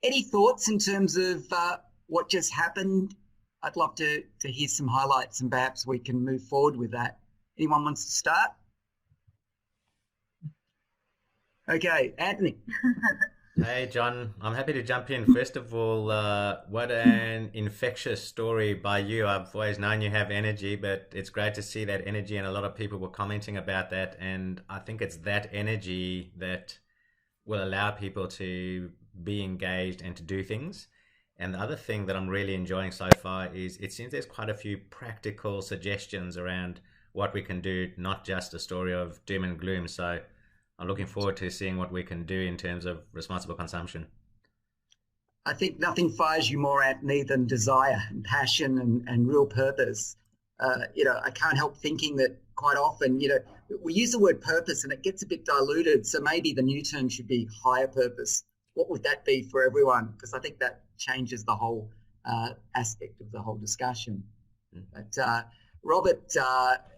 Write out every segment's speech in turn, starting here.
Any thoughts in terms of what just happened? I'd love to hear some highlights and perhaps we can move forward with that. Anyone wants to start? Okay, Anthony. Hey John, I'm happy to jump in. First of all, what an infectious story by you. I've always known you have energy, but it's great to see that energy, and a lot of people were commenting about that. And I think it's that energy that will allow people to be engaged and to do things. And the other thing that I'm really enjoying so far is it seems there's quite a few practical suggestions around what we can do, not just a story of doom and gloom. So I'm looking forward to seeing what we can do in terms of responsible consumption. I think nothing fires you more, Anthony, than desire and passion and real purpose. I can't help thinking that quite often, we use the word purpose and it gets a bit diluted. So maybe the new term should be higher purpose. What would that be for everyone? Because I think that changes the whole aspect of the whole discussion. Mm. But Robert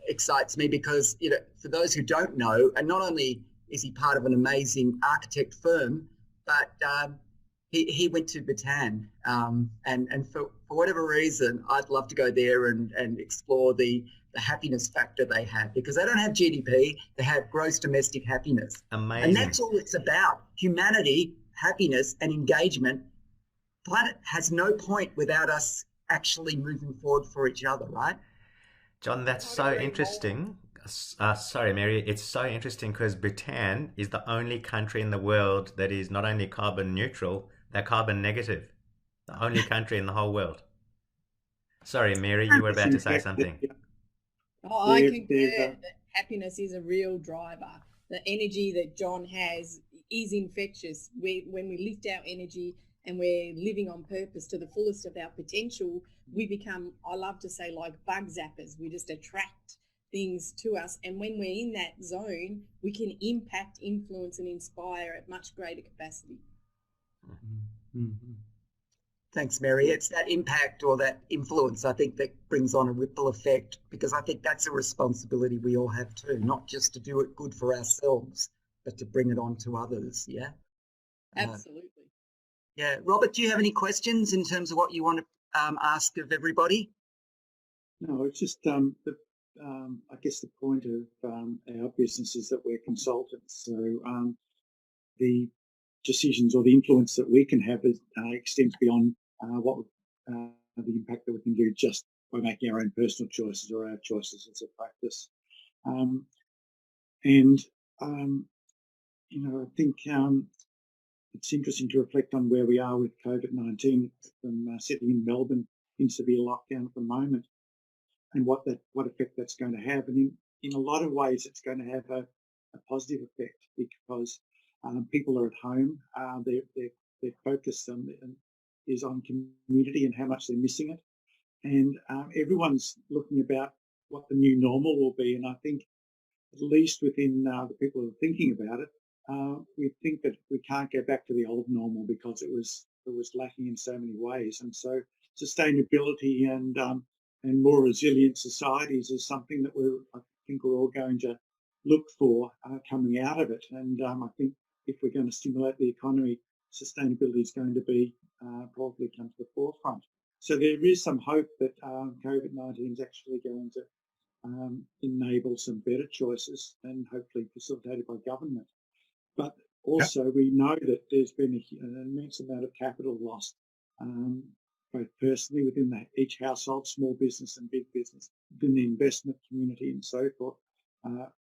excites me because, for those who don't know, and not only is he part of an amazing architect firm, but he went to Bhutan, and for whatever reason, I'd love to go there and explore the happiness factor they have, because they don't have GDP, they have gross domestic happiness. And Amazing. that's all it's about: humanity, happiness, and engagement. Planet has no point without us actually moving forward for each other, right? John, that's Can't so agree more. interesting. Sorry, Mary. It's so interesting because Bhutan is the only country in the world that is not only carbon neutral, they're carbon negative. The only country in the whole world. Sorry, Mary, you were Yes, about to in say fact, something. Oh, I they've concur that happiness is a real driver. The energy that John has is infectious. When we lift our energy and we're living on purpose to the fullest of our potential, we become, I love to say, like bug zappers. We just attract things to us. And when we're in that zone, we can impact, influence, and inspire at much greater capacity. Mm-hmm. Thanks, Mary. It's that impact or that influence, I think, that brings on a ripple effect, because I think that's a responsibility we all have too, not just to do it good for ourselves, but to bring it on to others. Yeah. Uh, Absolutely. yeah. Robert, do you have any questions in terms of what you want to ask of everybody? no, it's just I guess the point of our business is that we're consultants, so the decisions or the influence that we can have extends beyond what the impact that we can do just by making our own personal choices or our choices as a practice. Um, and um, I think it's interesting to reflect on where we are with COVID-19. From sitting in Melbourne in severe lockdown at the moment, and what effect that's going to have. And in a lot of ways, it's going to have a positive effect, because people are at home. Their focus is on community and how much they're missing it, and everyone's looking about what the new normal will be. And I think, at least within the people who are thinking about it, we think that we can't go back to the old normal because it was lacking in so many ways. And so sustainability and more resilient societies is something that I think we're all going to look for coming out of it. And I think if we're going to stimulate the economy, sustainability is going to be probably come to the forefront. So there is some hope that COVID-19 is actually going to enable some better choices, and hopefully facilitated by government. But Yep. also, we know that there's been an immense amount of capital lost, both personally within each household, small business and big business, within the investment community and so forth,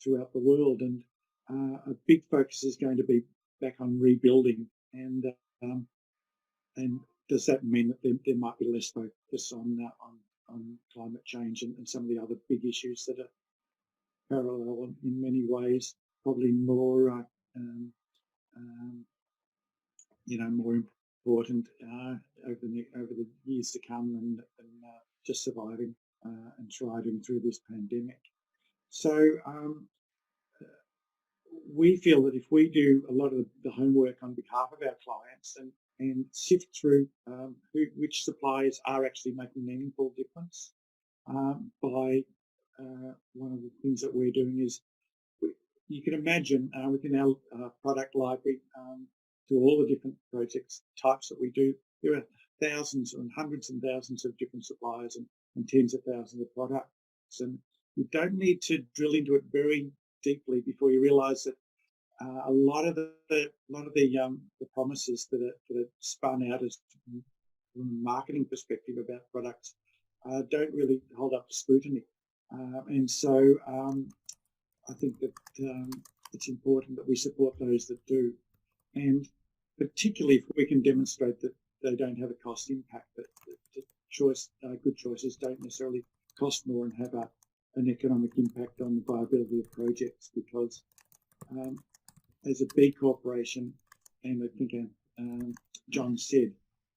throughout the world. And a big focus is going to be back on rebuilding. And does that mean that there might be less focus on climate change and some of the other big issues that are parallel in many ways, probably more um, more important over the years to come, than just surviving and thriving through this pandemic. So we feel that if we do a lot of the homework on behalf of our clients and sift through which suppliers are actually making meaningful difference, by one of the things that we're doing is, you can imagine within our product library, to all the different projects types that we do. There are thousands and hundreds and thousands of different suppliers and tens of thousands of products. And you don't need to drill into it very deeply before you realise that a lot of the promises that are spun out as from a marketing perspective about products don't really hold up to scrutiny. And so I think that it's important that we support those that do. And particularly if we can demonstrate that they don't have a cost impact, that good choices don't necessarily cost more and have an economic impact on the viability of projects, because as a B corporation, and I think John said,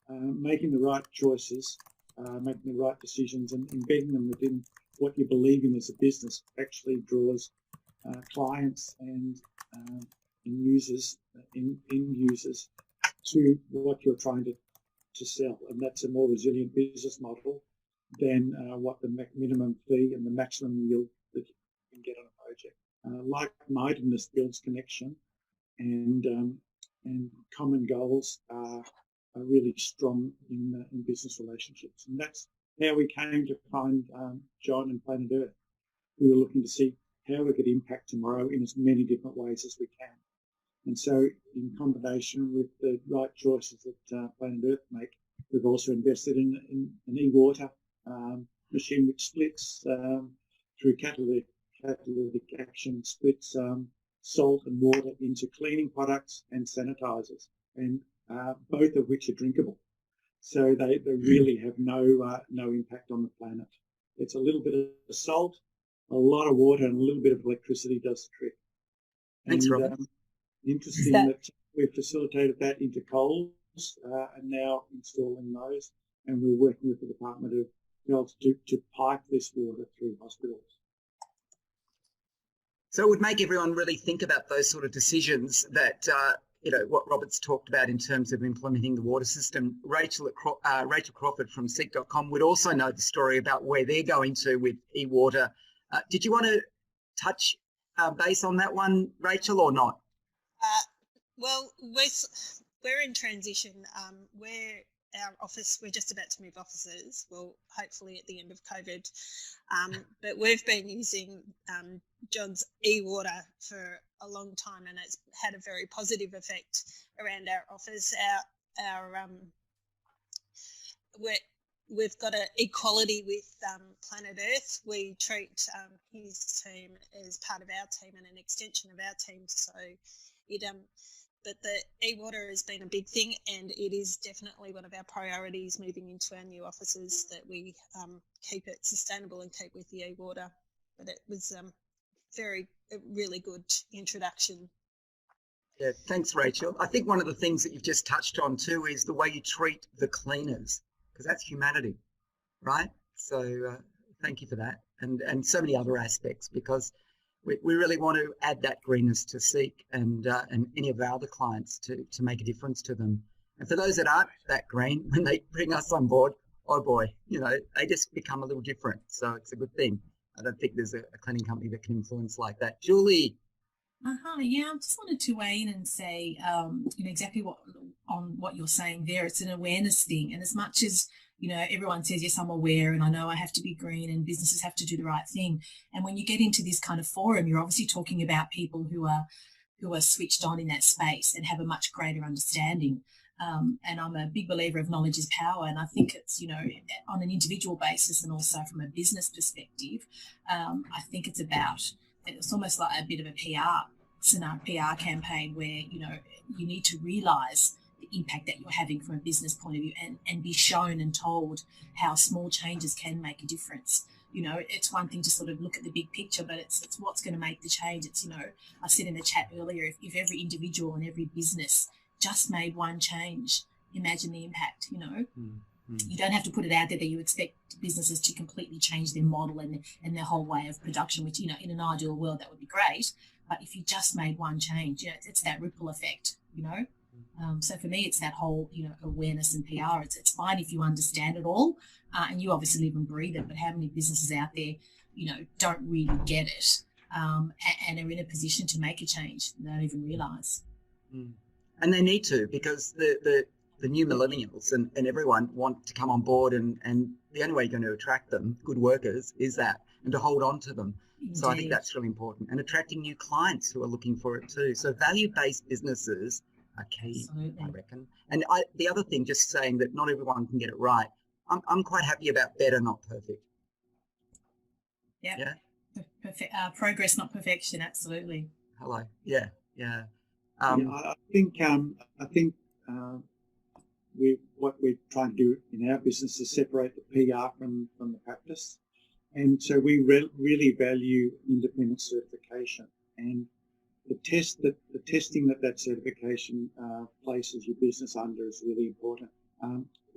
making the right choices, making the right decisions and embedding them within what you believe in as a business actually draws clients and users, end users to what you're trying to sell. And that's a more resilient business model than what the minimum fee and the maximum yield that you can get on a project. Like-mindedness builds connection, and common goals are really strong in business relationships. And that's how we came to find John and Planet Earth. We were looking to see how we could impact tomorrow in as many different ways as we can. And so in combination with the right choices that Planet Earth make, we've also invested in an e-water machine which splits through catalytic action, splits salt and water into cleaning products and sanitizers, and both of which are drinkable. So they really have no impact on the planet. It's a little bit of salt, a lot of water, and a little bit of electricity does the trick. Thanks, Robert. Interesting that we've facilitated that into Coles and now installing those, and we're working with the Department of Health to pipe this water through hospitals. So it would make everyone really think about those sort of decisions that, what Robert's talked about in terms of implementing the water system. Rachel Crawford from Seek.com would also know the story about where they're going to with e-water. Did you want to touch base on that one, Rachel, or not? Well, we're in transition. We're just about to move offices, well, hopefully at the end of COVID. But we've been using John's e-water for a long time, and it's had a very positive effect around our office. We've got an equality with Planet Earth. We treat his team as part of our team and an extension of our team. So but the e-water has been a big thing, and it is definitely one of our priorities moving into our new offices, that we keep it sustainable and keep with the e-water. But it was a really good introduction. Yeah, thanks, Rachel. I think one of the things that you've just touched on too is the way you treat the cleaners, because that's humanity, right? So thank you for that, and so many other aspects, because we really want to add that greenness to Seek and any of our other clients to make a difference to them. And for those that aren't that green, when they bring us on board, oh boy, they just become a little different. So it's a good thing. I don't think there's a cleaning company that can influence like that. Julie. Yeah, I just wanted to weigh in and say, exactly what you're saying there. It's an awareness thing. And as much as, everyone says, yes, I'm aware and I know I have to be green and businesses have to do the right thing. And when you get into this kind of forum, you're obviously talking about people who are switched on in that space and have a much greater understanding. And I'm a big believer of knowledge is power. And I think it's, on an individual basis and also from a business perspective, I think it's almost like a bit of a PR campaign where, you need to realise the impact that you're having from a business point of view and be shown and told how small changes can make a difference. It's one thing to sort of look at the big picture, but it's what's going to make the change. It's, I said in the chat earlier, if every individual and every business just made one change, imagine the impact, You don't have to put it out there that you expect businesses to completely change their model and their whole way of production, which, in an ideal world, that would be great. But if you just made one change, it's that ripple effect, So for me, it's that whole, awareness and PR. It's fine if you understand it all and you obviously live and breathe it, but how many businesses out there, don't really get it and are in a position to make a change and don't even realise. And they need to, because the new millennials and everyone want to come on board, and the only way you're going to attract them, good workers, is that, and to hold on to them. Indeed. So I think that's really important, and attracting new clients who are looking for it too. So value-based businesses are key, Absolutely. I reckon. And the other thing, just saying that not everyone can get it right. I'm quite happy about better, not perfect. Yeah. Perfect. Progress, not perfection. Absolutely. Hello. Yeah. I think what we're trying to do in our business is separate the PR from the practice, and so we really value independent certification, and the testing that certification places your business under is really important.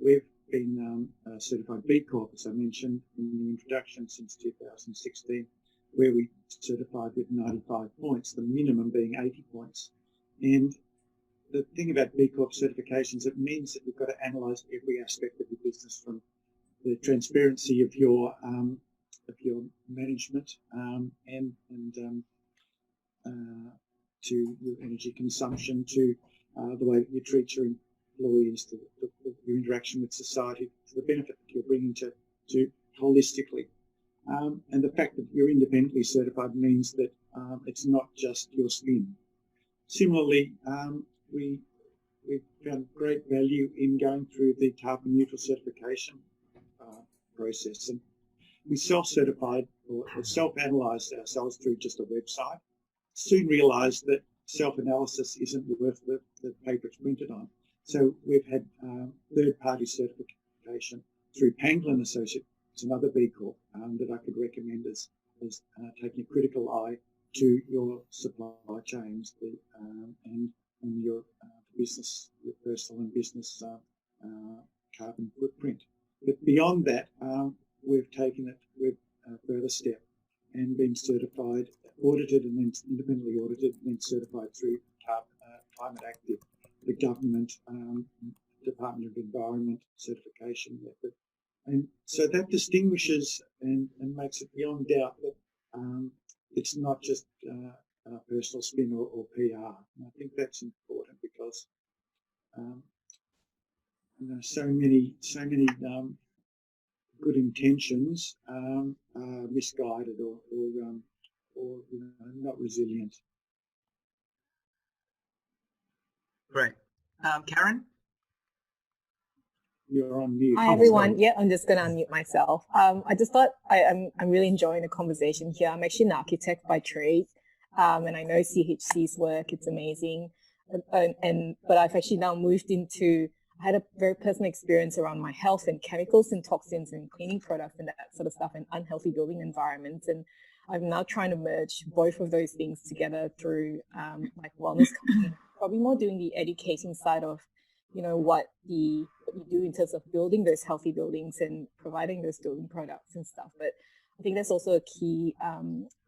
We've been certified B Corp, as I mentioned in the introduction, since 2016, where we certified with 95 points, the minimum being 80 points. And the thing about B Corp certifications, it means that you've got to analyse every aspect of your business, from the transparency of your management to your energy consumption, to the way that you treat your employees, to your interaction with society, to the benefit that you're bringing to holistically. And the fact that you're independently certified means that it's not just your spin. Similarly, we found great value in going through the carbon neutral certification process. And we self-certified or self-analysed ourselves through just a website. Soon realised that self-analysis isn't worth the paper it's printed on. So we've had third-party certification through Pangolin Associates, another B Corp that I could recommend as taking a critical eye to your supply chains and your business, your personal and business carbon footprint. But beyond that, we've taken it a further step and been certified, audited, and then independently audited, and then certified through Climate Active, the government Department of Environment certification method. And so that distinguishes and makes it beyond doubt that it's not just personal spin or PR. And I think that's important because so many good intentions are misguided or not resilient. Great. Karen? You're on mute. Hi, everyone. Yeah, I'm just going to unmute myself. I just thought I'm really enjoying the conversation here. I'm actually an architect by trade, and I know CHC's work. It's amazing. But I've actually now moved into, I had a very personal experience around my health and chemicals and toxins and cleaning products and that sort of stuff and unhealthy building environments. And I'm now trying to merge both of those things together through like wellness company, probably more doing the educating side of, what you do in terms of building those healthy buildings and providing those building products and stuff. But I think that's also a key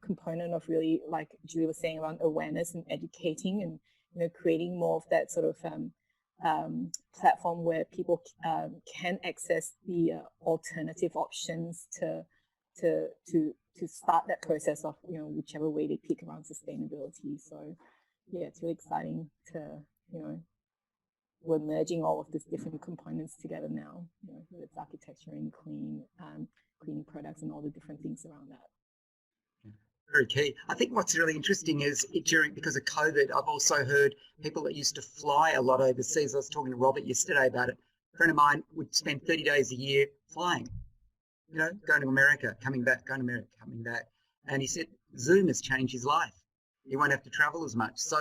component of really, like Julie was saying, around awareness and educating and, creating more of that sort of platform where people can access the alternative options to start that process of, whichever way they pick around sustainability. So yeah, it's really exciting to, we're merging all of these different components together now, whether it's architecture and clean products and all the different things around that. Yeah, very key. I think what's really interesting is because of COVID, I've also heard people that used to fly a lot overseas. I was talking to Robert yesterday about it. A friend of mine would spend 30 days a year flying, going to America, coming back, going to America, coming back. And he said Zoom has changed his life. He won't have to travel as much. So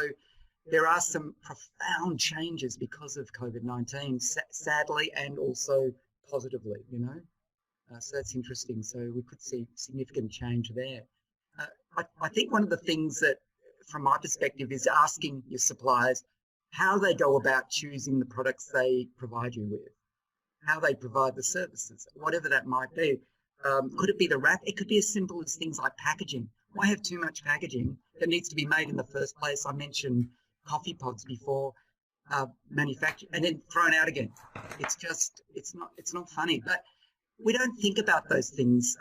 there are some profound changes because of COVID-19, sadly, and also positively, So that's interesting. So we could see significant change there. I think one of the things that, from my perspective, is asking your suppliers how they go about choosing the products they provide you with, how they provide the services, whatever that might be. Could it be the wrap? It could be as simple as things like packaging. Why have too much packaging that needs to be made in the first place? I mentioned coffee pods before, manufactured and then thrown out again. It's not funny. But we don't think about those things.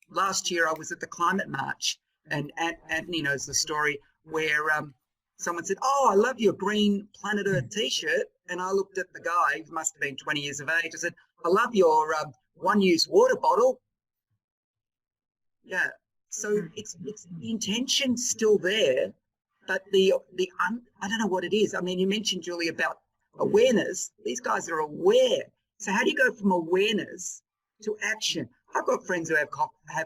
Last year I was at the climate march, and Anthony knows the story, where someone said, "Oh, I love your green Planet Earth T-shirt," and I looked at the guy who must have been 20 years of age. I said, "I love your one-use water bottle." Yeah. So it's the intention's still there, but I don't know what it is. I mean, you mentioned, Julie, about awareness. These guys are aware. So how do you go from awareness to action? I've got friends who have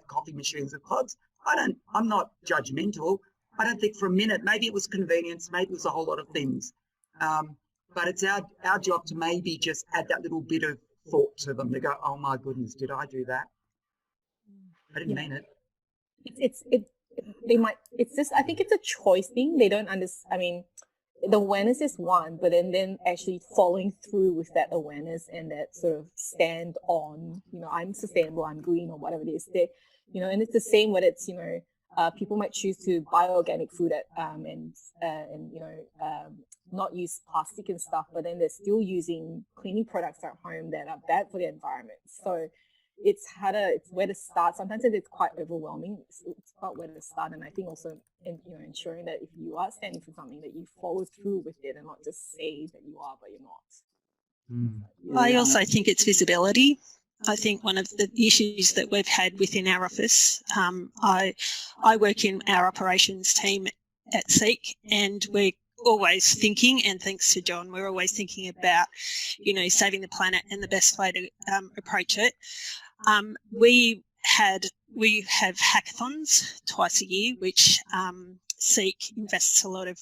coffee machines with pods. I'm not judgmental. I don't think for a minute, maybe it was convenience, maybe it was a whole lot of things. But it's our job to maybe just add that little bit of thought to them. They go, "Oh my goodness, did I do that? I didn't mean it." It's just, I think it's a choice thing. They don't understand. I mean, the awareness is one, but then actually following through with that awareness and that sort of stand on, I'm sustainable, I'm green, or whatever it is. And it's the same when it's, people might choose to buy organic food and not use plastic and stuff, but then they're still using cleaning products at home that are bad for the environment. So it's where to start. Sometimes it's quite overwhelming. It's about where to start, and I think also ensuring that if you are standing for something, that you follow through with it and not just say that you are but you're not. I also think it's visibility. I think one of the issues that we've had within our office, I work in our operations team at Seek, and we're always thinking, and thanks to John, we're always thinking about, saving the planet and the best way to approach it. We have hackathons twice a year, which Seek invests a lot of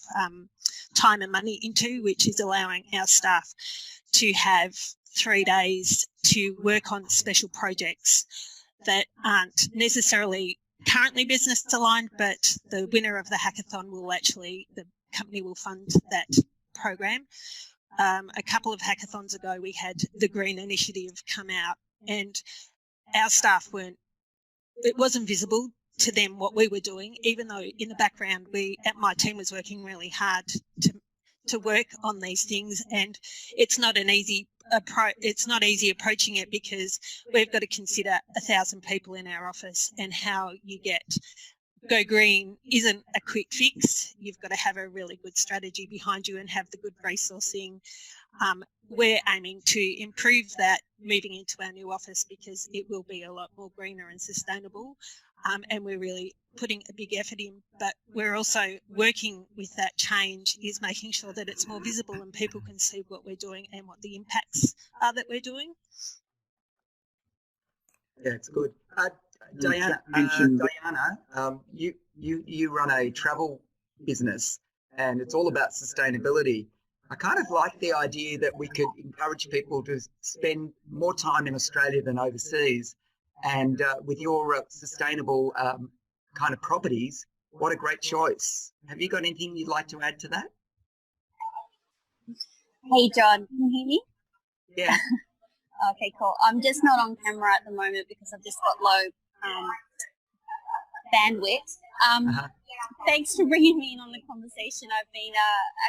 time and money into, which is allowing our staff to have 3 days to work on special projects that aren't necessarily currently business aligned, but the winner of the hackathon the company will fund that program. A couple of hackathons ago, we had the Green Initiative come out, and our staff it wasn't visible to them what we were doing, even though in the background my team was working really hard to work on these things. And it's not easy approaching it, because we've got to consider 1,000 people in our office, and how you go green isn't a quick fix. You've got to have a really good strategy behind you and have the good resourcing. We're aiming to improve that moving into our new office, because it will be a lot more greener and sustainable. And we're really putting a big effort in, but we're also working with that change, is making sure that it's more visible and people can see what we're doing and what the impacts are that we're doing. Yeah, it's good. Diana, you run a travel business, and it's all about sustainability. I kind of like the idea that we could encourage people to spend more time in Australia than overseas. And with your sustainable kind of properties, what a great choice. Have you got anything you'd like to add to that? Hey, John, can you hear me? Yeah. Okay, cool. I'm just not on camera at the moment because I've just got low bandwidth. Thanks for bringing me in on the conversation. I've been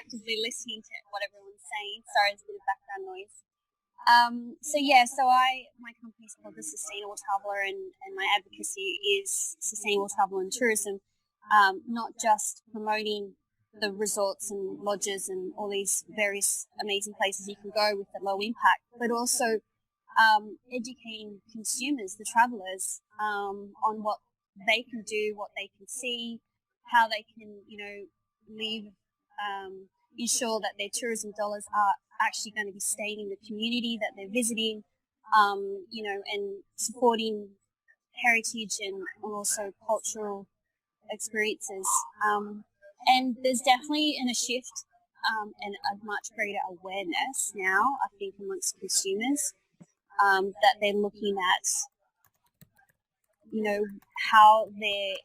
actively listening to what everyone's saying. Sorry, there's a bit of background noise. My company is called the Sustainable Traveller, and my advocacy is sustainable travel and tourism, not just promoting the resorts and lodges and all these various amazing places you can go with the low impact, but also educating consumers, the travellers, on what they can do, what they can see, how they can, live, ensure that their tourism dollars are actually going to be staying in the community that they're visiting, and supporting heritage and also cultural experiences. And there's definitely a shift and a much greater awareness now, I think, amongst consumers, that they're looking at, how their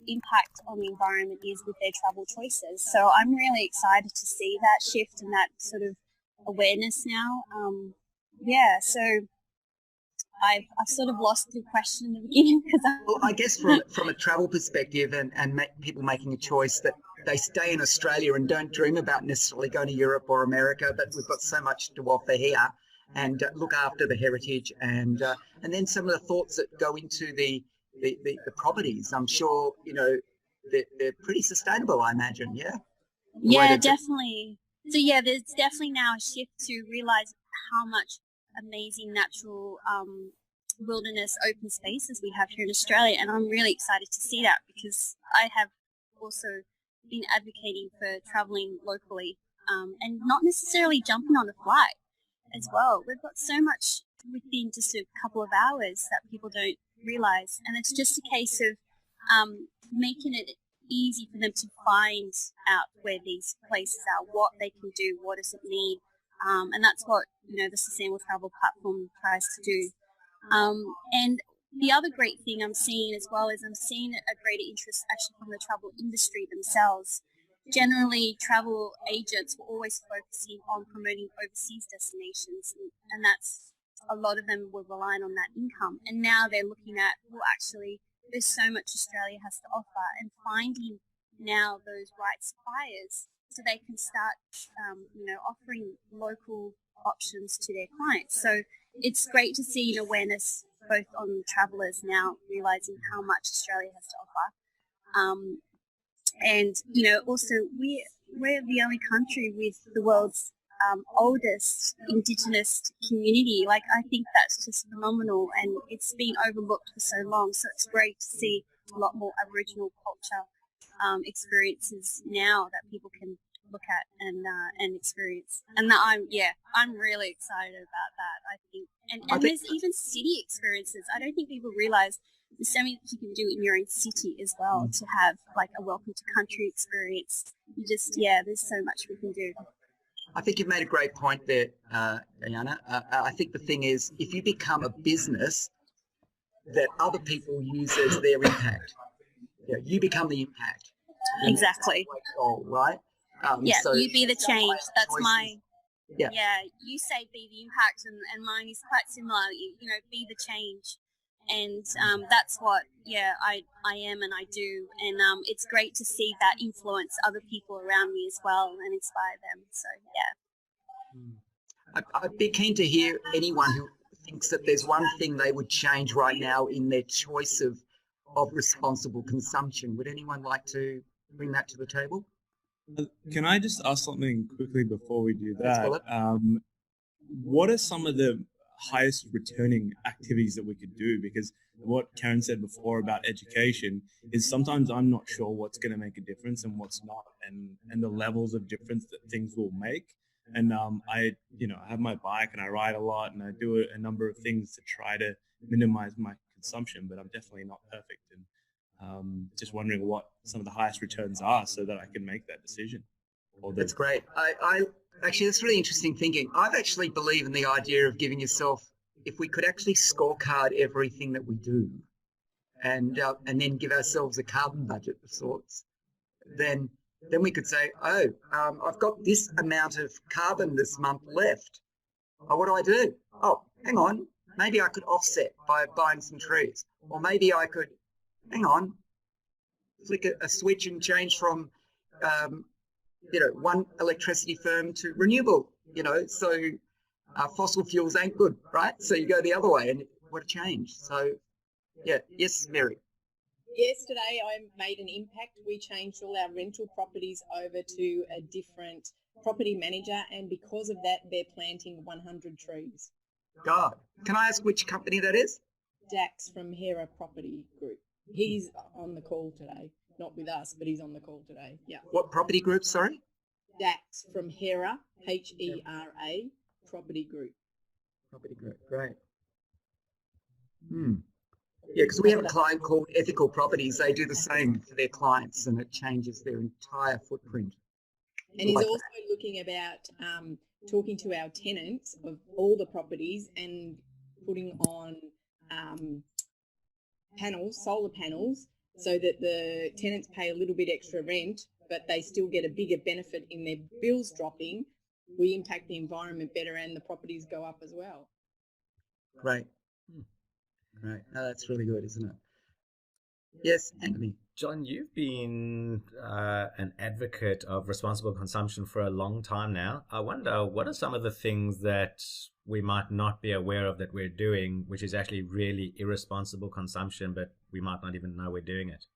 impact on the environment is with their travel choices. So I'm really excited to see that shift and that sort of awareness now. So I've sort of lost the question in the beginning because Well, I guess from a travel perspective and people making a choice that they stay in Australia and don't dream about necessarily going to Europe or America, but we've got so much to offer here, and look after the heritage, and then some of the thoughts that go into the properties. I'm sure they're pretty sustainable, I imagine. Yeah. Yeah, definitely. So yeah, there's definitely now a shift to realize how much amazing natural wilderness open spaces we have here in Australia, and I'm really excited to see that because I have also been advocating for travelling locally and not necessarily jumping on a flight as well. We've got so much within just a couple of hours that people don't realise, and it's just a case of making it easy for them to find out where these places are, what they can do, what does it need, and that's what the Sustainable Travel platform tries to do. And the other great thing I'm seeing as well is I'm seeing a greater interest actually from the travel industry themselves. Generally, travel agents were always focusing on promoting overseas destinations, and that's a lot of them were relying on that income. And now they're looking at, well, actually, there's so much Australia has to offer, and finding now those right suppliers so they can start, offering local options to their clients. So it's great to see an awareness both on travellers now realising how much Australia has to offer. And, also we're the only country with the world's oldest Indigenous community. Like, I think that's just phenomenal, and it's been overlooked for so long. So it's great to see a lot more Aboriginal culture experiences now that people can look at and experience. And that I'm really excited about that. I think, and there's even city experiences. I don't think people realise there's so many you can do in your own city as well to have like a welcome to country experience. There's so much we can do. I think you've made a great point there, Diana. I think the thing is, if you become a business that other people use as their impact, you become the impact. Exactly. Goal, right? So you be the change. That's choices. my. Yeah. You say be the impact, and mine is quite similar. Be the change, and that's what I am and I do, and it's great to see that influence other people around me as well and inspire them. So I'd be keen to hear anyone who thinks that there's one thing they would change right now in their choice of responsible consumption. Would anyone like to bring that to the table? Can I just ask something quickly before we do that? What are some of the highest returning activities that we could do? Because what Karen said before about education is sometimes I'm not sure what's going to make a difference and what's not, and the levels of difference that things will make. And I have my bike and I ride a lot and I do a number of things to try to minimize my consumption, but I'm definitely not perfect. And just wondering what some of the highest returns are so that I can make that decision. That's great. I actually, that's really interesting thinking. I've actually believe in the idea of giving yourself, if we could actually scorecard everything that we do and then give ourselves a carbon budget of sorts, then we could say, I've got this amount of carbon this month left. Oh, what do I do? Oh, hang on. Maybe I could offset by buying some trees. Or maybe I could, flick a switch and change from, one electricity firm to renewable, so fossil fuels ain't good, right? So you go the other way, and what a change. So, yes, Mary. Yesterday, I made an impact. We changed all our rental properties over to a different property manager, and because of that, they're planting 100 trees. God. Can I ask which company that is? Dax from Hera Property Group. He's on the call today. Not with us, but he's on the call today. Yeah. What property group, sorry? Dax from Hera, Hera, Property Group. Property Group, great. Yeah, because we have a client called Ethical Properties. They do the same for their clients, and it changes their entire footprint. And he's also looking about talking to our tenants of all the properties and putting on solar panels, so that the tenants pay a little bit extra rent, but they still get a bigger benefit in their bills dropping. We impact the environment better and the properties go up as well. Great. Right. No, that's really good, isn't it? Yes, Anthony. John, you've been an advocate of responsible consumption for a long time now. I wonder, what are some of the things that we might not be aware of that we're doing, which is actually really irresponsible consumption, but we might not even know we're doing it?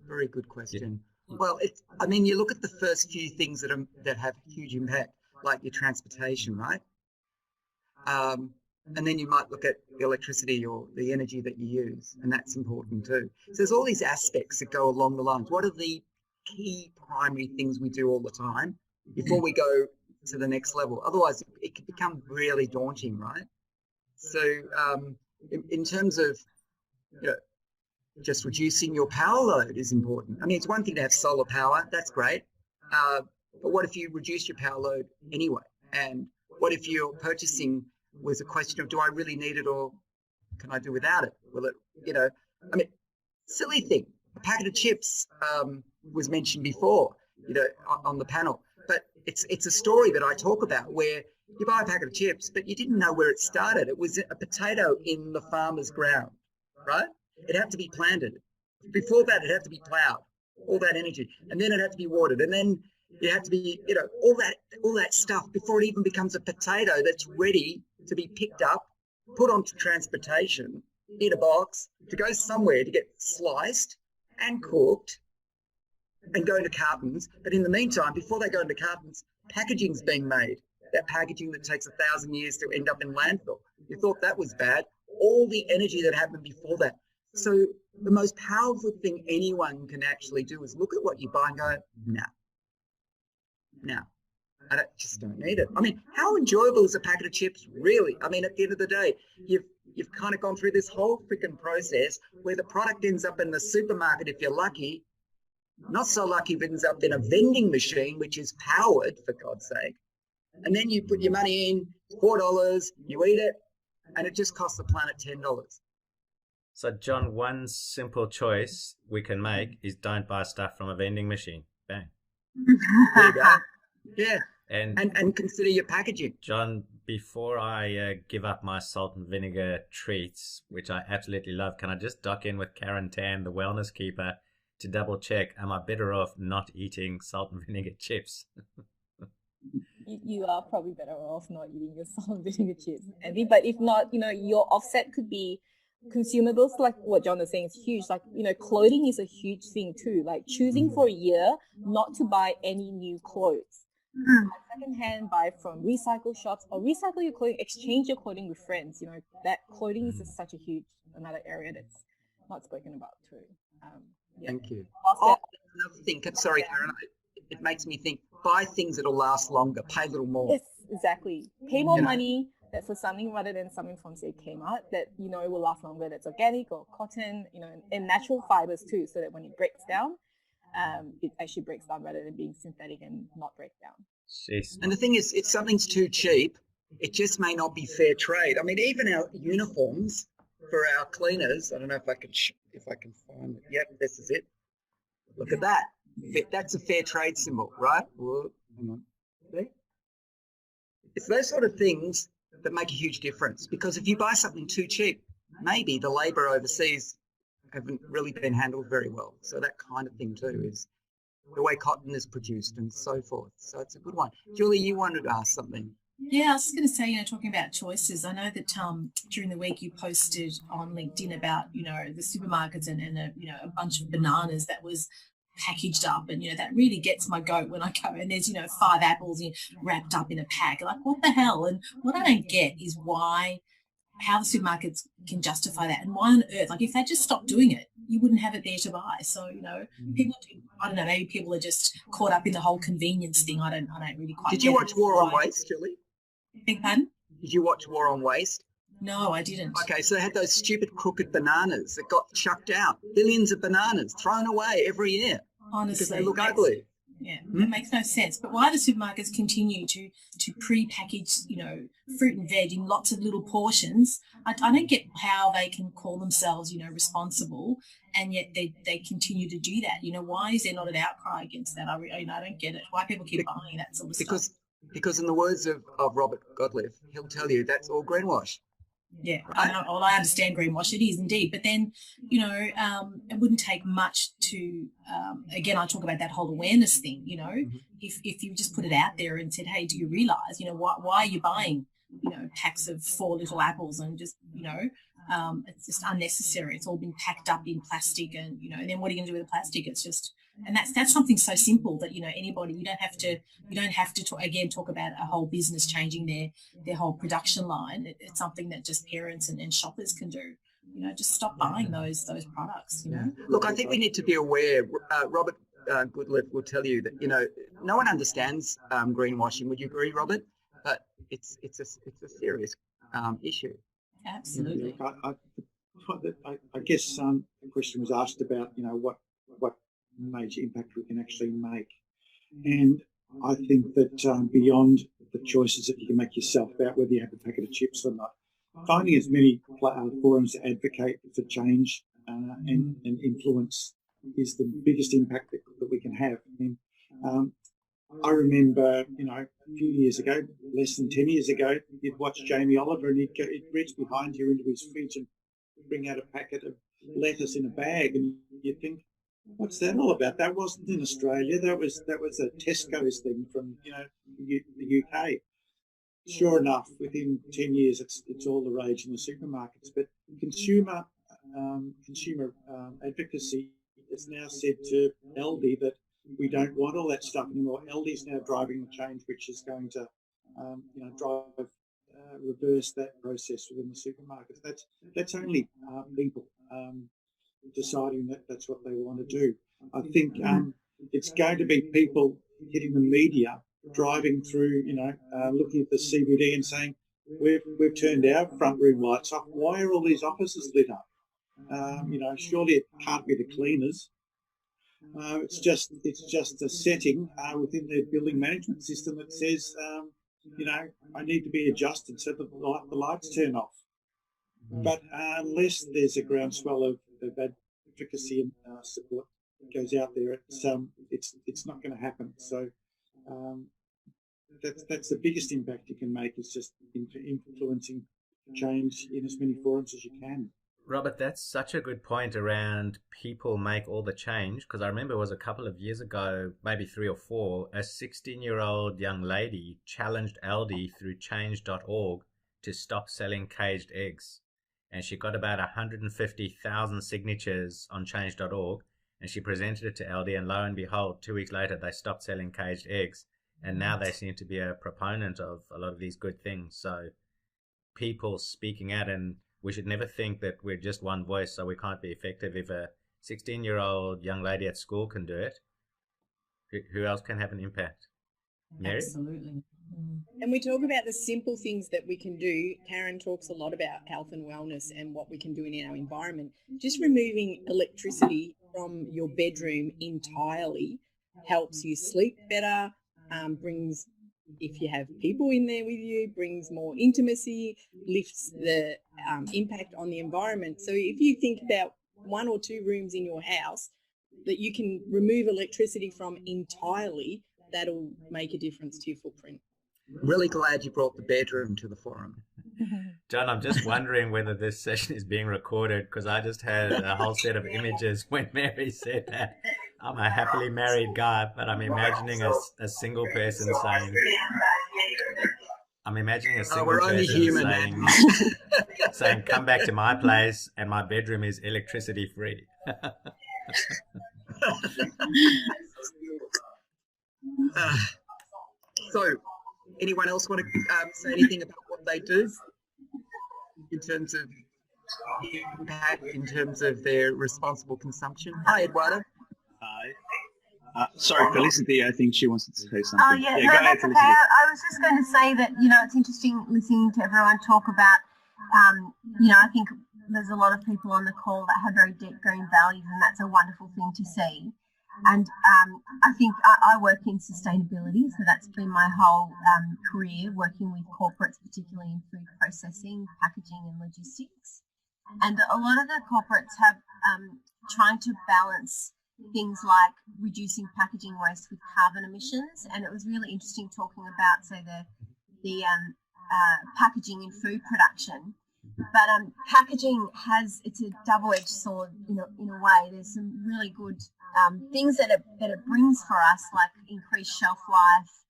Very good question. Well, I mean, you look at the first few things that have huge impact, like your transportation, right? And then you might look at the electricity or the energy that you use, and that's important too. So there's all these aspects that go along the lines. What are the key primary things we do all the time before we go to the next level? Otherwise, it can become really daunting, right? So in terms of, you know, just reducing your power load is important. I mean, it's one thing to have solar power. That's great. But what if you reduce your power load anyway? And what if your purchasing was a question of, do I really need it or can I do without it? Will it, you know, I mean, silly thing. A packet of chips was mentioned before, you know, on the panel. But it's a story that I talk about where you buy a packet of chips, but you didn't know where it started. It was a potato in the farmer's ground, right? It had to be planted. Before that, it had to be ploughed, all that energy. And then it had to be watered. And then it had to be, you know, all that stuff before it even becomes a potato that's ready to be picked up, put onto transportation in a box, to go somewhere to get sliced and cooked and go into cartons. But in the meantime, before they go into cartons, packaging's being made. That packaging that takes 1,000 years to end up in landfill. You thought that was bad. All the energy that happened before that. So the most powerful thing anyone can actually do is look at what you buy and go, no, I just don't need it. I mean, how enjoyable is a packet of chips, really? I mean, at the end of the day, you've kind of gone through this whole freaking process where the product ends up in the supermarket if you're lucky. Not so lucky if it ends up in a vending machine, which is powered, for God's sake. And then you put your money in, $4, you eat it, and it just costs the planet $10. So, John, one simple choice we can make is don't buy stuff from a vending machine. Bang. There you go. Yeah. And consider your packaging. John, before I give up my salt and vinegar treats, which I absolutely love, can I just dock in with Karen Tan, the wellness keeper, to double check, am I better off not eating salt and vinegar chips? You are probably better off not eating your salt and vinegar chips, Andy. But if not, you know, your offset could be consumables, like what John was saying is huge. Like, you know, clothing is a huge thing too. Like choosing for a year not to buy any new clothes. Secondhand, buy from recycle shops or recycle your clothing, exchange your clothing with friends. You know, that clothing is just such a huge, another area that's not spoken about too. Yeah. Thank you. Another thing, sorry, Karen, it makes me think, buy things that'll last longer, pay a little more. Yes, exactly. Pay more money for something rather than something from, say, Kmart that, you know, it will last longer, that's organic or cotton, you know, and natural fibers too, so that when it breaks down, it actually breaks down rather than being synthetic and not break down. Jeez. And the thing is, if something's too cheap, it just may not be fair trade. I mean, even our uniforms for our cleaners, I don't know if I can find it. Yep, this is it. Look at that. That's a fair trade symbol, right? Well, hang on. See? It's those sort of things that make a huge difference, because if you buy something too cheap, maybe the labour overseas haven't really been handled very well. So that kind of thing too is the way cotton is produced and so forth. So it's a good one. Julie, you wanted to ask something. Yeah, I was just going to say, you know, talking about choices, I know that during the week you posted on LinkedIn about, you know, the supermarkets and you know, a bunch of bananas that was packaged up, and, you know, that really gets my goat when I go and there's, you know, 5 apples wrapped up in a pack. Like, what the hell? And what I don't get is how the supermarkets can justify that, and why on earth, like, if they just stopped doing it, you wouldn't have it there to buy. So, you know, people do, I don't know, maybe people are just caught up in the whole convenience thing. I don't really quite Did you watch War on Waste, Julie? Big pardon? Did you watch War on Waste? No, I didn't. Okay, so they had those stupid crooked bananas that got chucked out. Billions of bananas thrown away every year. Honestly, because they look ugly. Yeah, it makes no sense. But why the supermarkets continue to pre-package, you know, fruit and veg in lots of little portions, I don't get how they can call themselves, you know, responsible, and yet they continue to do that. You know, why is there not an outcry against that? I don't get it. Why people keep buying that sort of stuff. Because in the words of Robert Godliff, he'll tell you that's all greenwash. Yeah, I know. Well, I understand greenwash. It is indeed. But then, you know, it wouldn't take much to, again, I talk about that whole awareness thing, you know, if you just put it out there and said, hey, do you realise, you know, why are you buying, you know, packs of 4 little apples and just, you know, It's just unnecessary. It's all been packed up in plastic, and and then what are you going to do with the plastic? It's just, and that's something so simple that anybody, you don't have to talk about a whole business changing their whole production line. It's something that just parents and shoppers can do. Just stop buying those products. Look, I think we need to be aware. Robert Goodliffe will tell you that no one understands greenwashing. Would you agree, Robert? But it's a serious issue. Absolutely. I guess the question was asked about what major impact we can actually make, and I think that beyond the choices that you can make yourself about whether you have a packet of chips or not, finding as many forums to advocate for change and influence is the biggest impact that we can have. I remember, a few years ago, less than 10 years ago, you'd watch Jamie Oliver and he'd reach behind you into his fridge and bring out a packet of lettuce in a bag, and you'd think, what's that all about? That wasn't in Australia. That was a Tesco's thing from the UK. Sure enough, within 10 years, it's all the rage in the supermarkets. But consumer advocacy has now said to Aldi that we don't want all that stuff anymore. Aldi's now driving the change, which is going to, reverse that process within the supermarkets. That's only people deciding that that's what they want to do. I think it's going to be people hitting the media, driving through, looking at the CBD and saying, we've turned our front room lights off. Why are all these offices lit up? Surely it can't be the cleaners. It's just a setting within their building management system that says, I need to be adjusted so that the lights turn off. But unless there's a groundswell of advocacy and support that goes out there, it's not going to happen. So that's the biggest impact you can make, is just influencing change in as many forums as you can. Robert, that's such a good point around people make all the change, because I remember it was a couple of years ago, maybe 3 or 4, a 16-year-old young lady challenged Aldi through change.org to stop selling caged eggs. And she got about 150,000 signatures on change.org, and she presented it to Aldi, and lo and behold, 2 weeks later, they stopped selling caged eggs. And now they seem to be a proponent of a lot of these good things. So people speaking out, and we should never think that we're just one voice, so we can't be effective. If a 16-year-old young lady at school can do it, who else can have an impact? Mary? Absolutely. And we talk about the simple things that we can do. Karen talks a lot about health and wellness and what we can do in our environment. Just removing electricity from your bedroom entirely helps you sleep better, brings, if you have people in there with you, brings more intimacy, lifts the impact on the environment. So if you think about 1 or 2 rooms in your house that you can remove electricity from entirely, that'll make a difference to your footprint. Really glad you brought the bedroom to the forum. John, I'm just wondering whether this session is being recorded, because I just had a whole set of images when Mary said that. I'm a happily married guy, but I'm imagining a single person saying, saying, come back to my place and my bedroom is electricity free. So, anyone else want to say anything about what they do in terms of impact, in terms of their responsible consumption? Hi, Eduardo. Hi. Sorry, Felicity, I think she wants to say something. Oh, yeah, no, that's okay. I was just going to say that, it's interesting listening to everyone talk about, I think there's a lot of people on the call that have very deep green values, and that's a wonderful thing to see. And I think I work in sustainability, so that's been my whole career, working with corporates, particularly in food processing, packaging and logistics. And a lot of the corporates have trying to balance things like reducing packaging waste with carbon emissions. And it was really interesting talking about, say, the packaging in food production. But packaging it's a double-edged sword in a way. There's some really good things that it brings for us, like increased shelf life,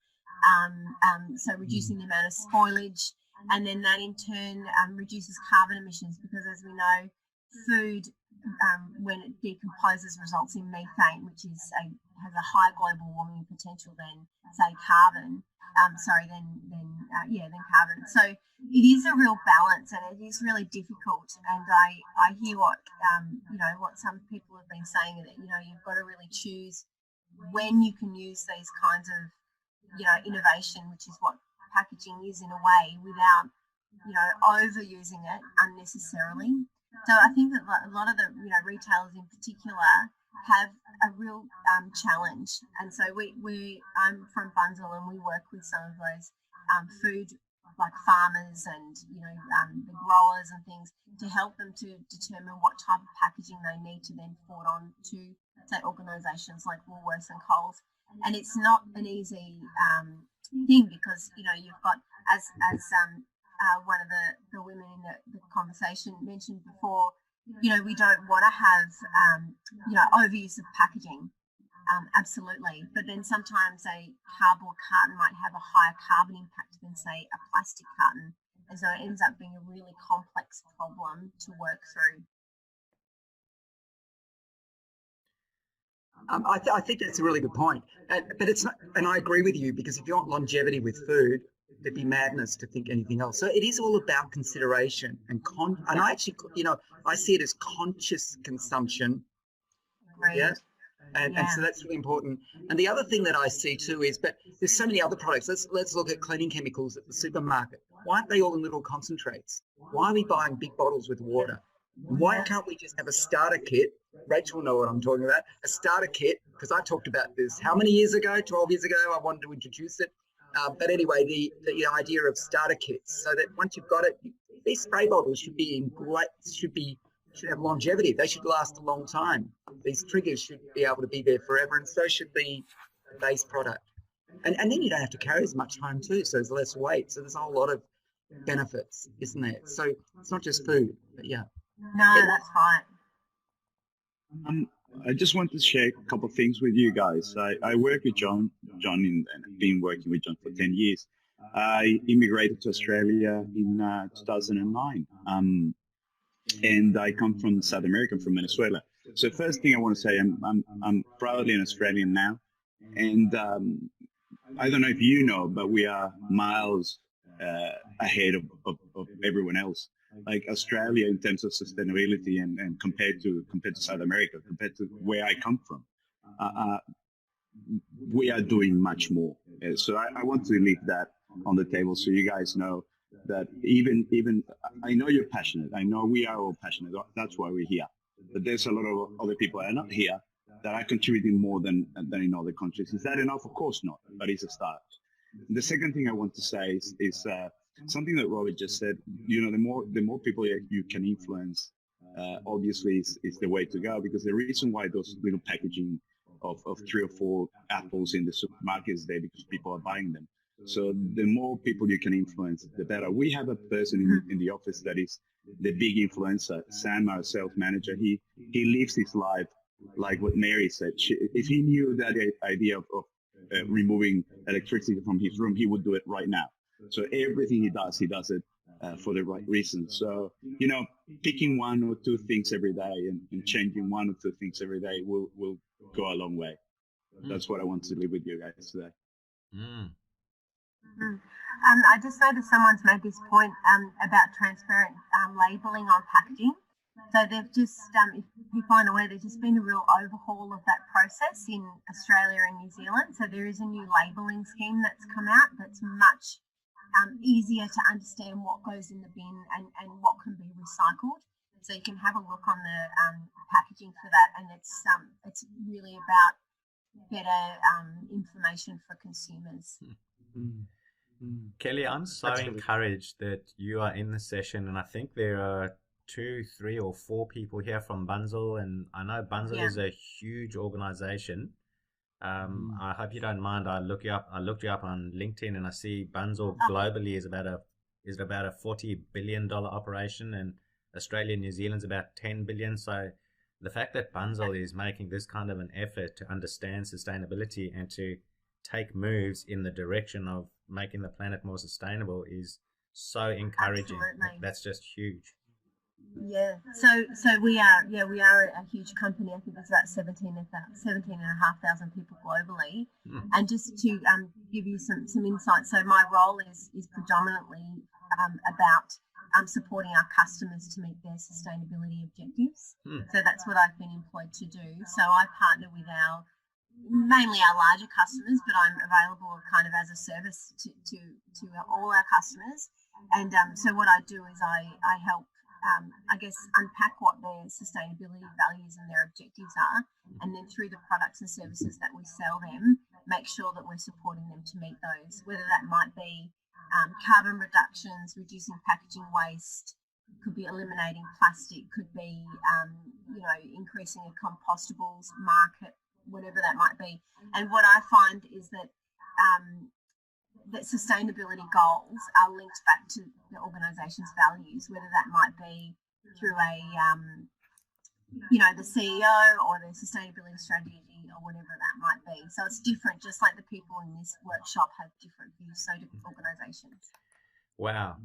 so reducing the amount of spoilage. and then that in turn reduces carbon emissions, because as we know, food when it decomposes results in methane, which is has a high global warming potential than say carbon. Than carbon. So it is a real balance, and it is really difficult. And I hear what what some people have been saying, that you've got to really choose when you can use these kinds of innovation, which is what packaging is in a way, without overusing it unnecessarily. So I think that a lot of the retailers in particular have a real challenge, and so I'm from Bunzl, and we work with some of those food like farmers and the growers and things to help them to determine what type of packaging they need to then forward on to say organisations like Woolworths and Coles. And it's not an easy thing, because you've got as one of the women in the conversation mentioned before, we don't want to have overuse of packaging, absolutely, but then sometimes a cardboard carton might have a higher carbon impact than say a plastic carton, and so it ends up being a really complex problem to work through. I think that's a really good point, but it's not, and I agree with you, because if you want longevity with food, it'd be madness to think anything else. So it is all about consideration and I actually, I see it as conscious consumption. Right. Yeah. And so that's really important. And the other thing that I see too is, but there's so many other products. Let's look at cleaning chemicals at the supermarket. Why aren't they all in little concentrates? Why are we buying big bottles with water? Why can't we just have a starter kit? Rachel will know what I'm talking about. A starter kit, because I talked about this how many years ago? 12 years ago, I wanted to introduce it. But anyway, the idea of starter kits, so that once you've got it, these spray bottles should have longevity. They should last a long time. These triggers should be able to be there forever, and so should the base product. And then you don't have to carry as much home too, so there's less weight. So there's a whole lot of benefits, isn't there? So it's not just food, but yeah. No, that's fine. I just want to share a couple of things with you guys. I work with John, and I've been working with John for 10 years. I immigrated to Australia in 2009, and I come from South America, from Venezuela. So first thing I want to say, I'm proudly an Australian now, and I don't know if you know, but we are miles ahead of everyone else. Like Australia in terms of sustainability and compared to South America, compared to where I come from, we are doing much more. So I want to leave that on the table so you guys know that even I know you're passionate. I know we are all passionate. That's why we're here. But there's a lot of other people that are not here that are contributing more than in other countries. Is that enough? Of course not, but it's a start. The second thing I want to say is something that Robert just said. The more people you can influence, obviously is the way to go, because the reason why those little packaging of 3 or 4 apples in the supermarket is there because people are buying them. So the more people you can influence, the better. We have a person in the office that is the big influencer, Sam, our sales manager. He lives his life like what Mary said. If he knew that idea of removing electricity from his room, he would do it right now. So everything he does it for the right reason. So, picking 1 or 2 things every day and changing 1 or 2 things every day will go a long way. That's what I want to leave with you guys today. I just noticed someone's made this point about transparent labelling on packaging. So they've just, if people aren't aware, there's just been a real overhaul of that process in Australia and New Zealand. So there is a new labelling scheme that's come out that's much easier to understand what goes in the bin and what can be recycled. So you can have a look on the packaging for that, and it's really about better information for consumers. Kelly, I'm so encouraged that you are in the session, and I think there are 2, 3 or 4 people here from Bunzl, and I know Bunzl is a huge organization. I hope you don't mind. I looked you up on LinkedIn, and I see Bunzl globally is about a $40 billion operation, and Australia and New Zealand's about 10 billion. So the fact that Bunzl is making this kind of an effort to understand sustainability and to take moves in the direction of making the planet more sustainable is so encouraging. Absolutely. That's just huge. Yeah. So we are a huge company. I think there's about 17,500 people globally. And just to give you some insight, so my role is predominantly about supporting our customers to meet their sustainability objectives. So that's what I've been employed to do. So I partner with mainly our larger customers, but I'm available kind of as a service to all our customers. And so what I do is I help, I guess, unpack what their sustainability values and their objectives are, and then through the products and services that we sell them, make sure that we're supporting them to meet those, whether that might be carbon reductions, reducing packaging waste, could be eliminating plastic, could be, increasing a compostables market, whatever that might be. And what I find is that that sustainability goals are linked back to the organisation's values, whether that might be through the CEO or the sustainability strategy or whatever that might be. So it's different, just like the people in this workshop have different views, so do organisations. Wow.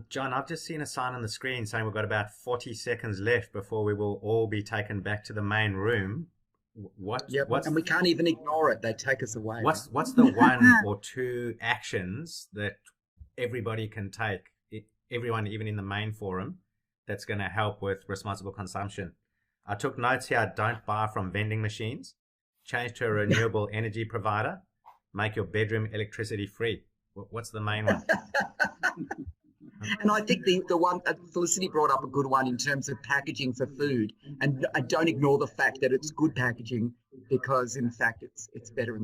John, I've just seen a sign on the screen saying we've got about 40 seconds left before we will all be taken back to the main room. And we can't even ignore it. They take us away. What's the one or two actions that everybody can take, everyone even in the main forum, that's going to help with responsible consumption? I took notes here. Don't buy from vending machines. Change to a renewable energy provider. Make your bedroom electricity free. What's the main one? And I think the one Felicity brought up a good one in terms of packaging for food, and don't ignore the fact that it's good packaging, because in fact it's better in the